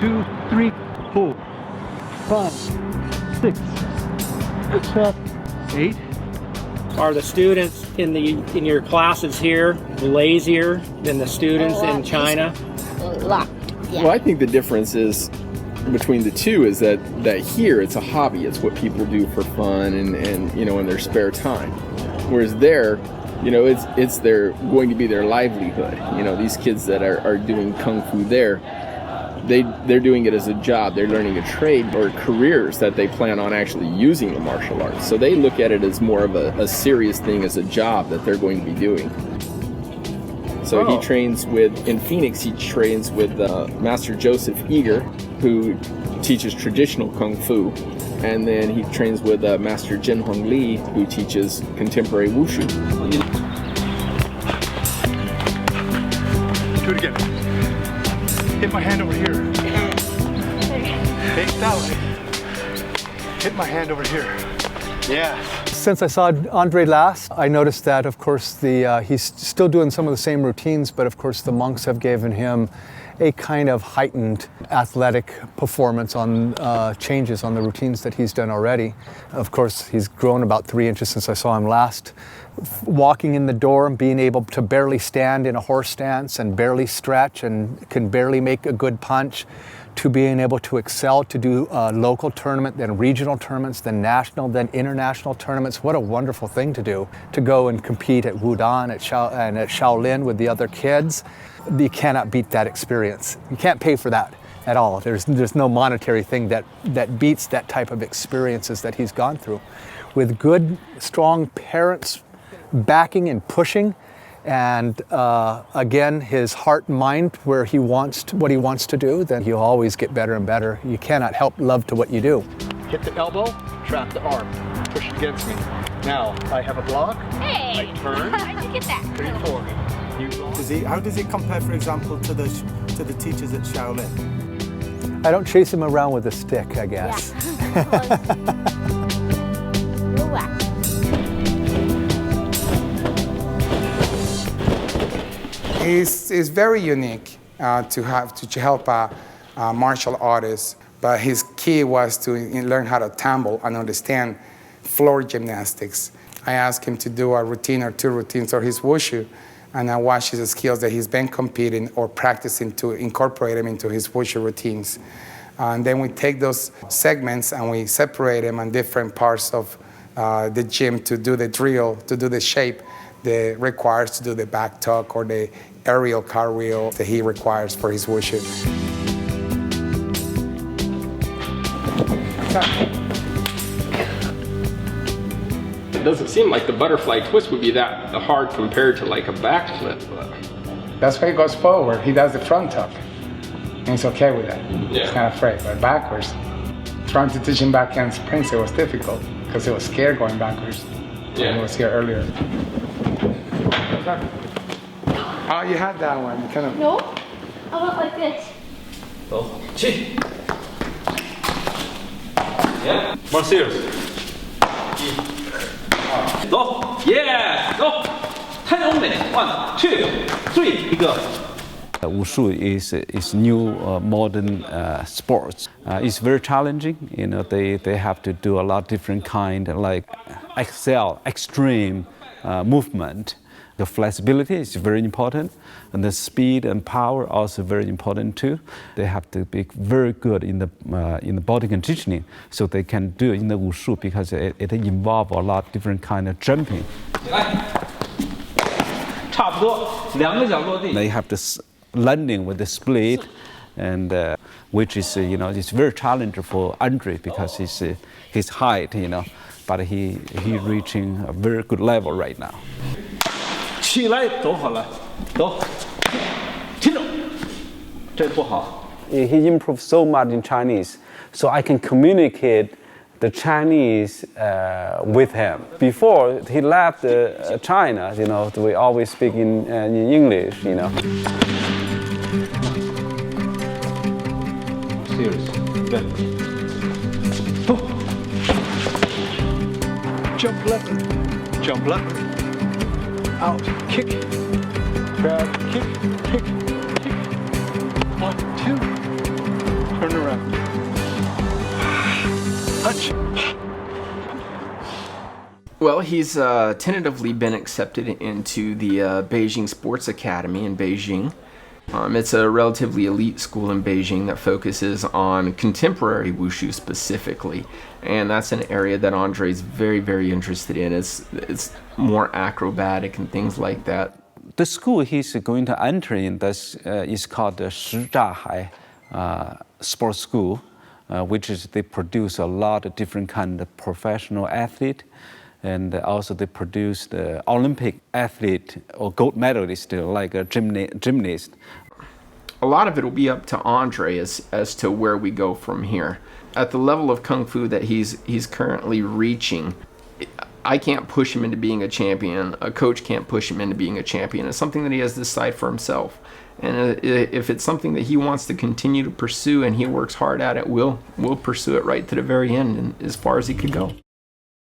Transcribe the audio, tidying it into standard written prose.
2, 3, 4, 5, 6, 7, 8. Are the students in your classes here lazier than the students in China? A lot. Yeah. Well, I think the difference is between the two is that here it's a hobby. It's what people do for fun and in their spare time. Whereas there, it's going to be their livelihood. These kids that are doing Kung Fu there, they're doing it as a job. They're learning a trade or careers that they plan on actually using the martial arts. So they look at it as more of a serious thing, as a job that they're going to be doing. So he trains in Phoenix, he trains with Master Joseph Eager, who teaches traditional Kung Fu. And then he trains with Master Jin Hong Lee, who teaches contemporary Wushu. Do it again. Hit my hand over here. Hey, that way. Hit my hand over here. Yeah. Since I saw Andre last, I noticed that, of course, he's still doing some of the same routines, but of course the monks have given him a kind of heightened athletic performance on changes on the routines that he's done already. Of course, he's grown about 3 inches since I saw him last. Walking in the door and being able to barely stand in a horse stance and barely stretch and can barely make a good punch, to being able to excel, to do local tournament, then regional tournaments, then national, then international tournaments. What a wonderful thing to do, to go and compete at Wudang and at Shaolin with the other kids. You cannot beat that experience. You can't pay for that at all. There's no monetary thing that beats that type of experiences that he's gone through. With good, strong parents backing and pushing, and again, his heart and mind where what he wants to do, then he'll always get better and better. You cannot help love to what you do. Hit the elbow, trap the arm, push it against me. Now, I have a block, Hey! I turn, I did get that. 3, 4. How does he compare, for example, to the teachers at Shaolin? I don't chase him around with a stick, I guess. Yeah. Real whack. It's very unique to help a martial artist, but his key was to learn how to tumble and understand floor gymnastics. I asked him to do a routine or 2 routines or his Wushu, and I watched his skills that he's been competing or practicing to incorporate them into his Wushu routines. And then we take those segments and we separate them on different parts of the gym to do the drill, to do the shape that requires to do the back tuck or the aerial cartwheel that he requires for his Wushu. It doesn't seem like the butterfly twist would be that hard compared to like a backflip. That's why he goes forward. He does the front tuck. And he's okay with that. Yeah. He's not afraid. But backwards, trying to teach him backhand sprints, it was difficult because he was scared going backwards. Yeah. When he was here earlier. Oh, you had that one. You kind of. No, I went like this. Go. Yeah. More serious. Go. Yeah. Go. 10 only. 1, 2, 3. Go. Wushu is new modern sports. It's very challenging. They have to do a lot of different kind, like extreme movement. The flexibility is very important, and the speed and power also very important too. They have to be very good in the body conditioning, so they can do in the Wushu because it involves a lot of different kind of jumping. They have this landing with the split, and which is it's very challenging for Andre because his height, but he reaching a very good level right now. 起来，走好了，走，停住，这不好。He improved so much in Chinese, so I can communicate the Chinese with him. Before he left China, we always speak in English, Serious. Good. Go. Jump left, jump left. Out, kick, grab, kick, kick, kick. 1, 2, Turn around. Punch. Well, he's tentatively been accepted into the Beijing Sports Academy in Beijing. It's a relatively elite school in Beijing that focuses on contemporary wushu specifically, and that's an area that Andre's very, very interested in. It's more acrobatic and things like that. The school he's going to enter in this is called the Shizhahai Sports School, which is they produce a lot of different kind of professional athlete, and also they produce the Olympic athlete or gold medalist, like a gymnast. A lot of it will be up to Andre as to where we go from here. At the level of Kung Fu that he's currently reaching, I can't push him into being a champion. A coach can't push him into being a champion. It's something that he has to decide for himself. And if it's something that he wants to continue to pursue and he works hard at it, we'll pursue it right to the very end and as far as he could go.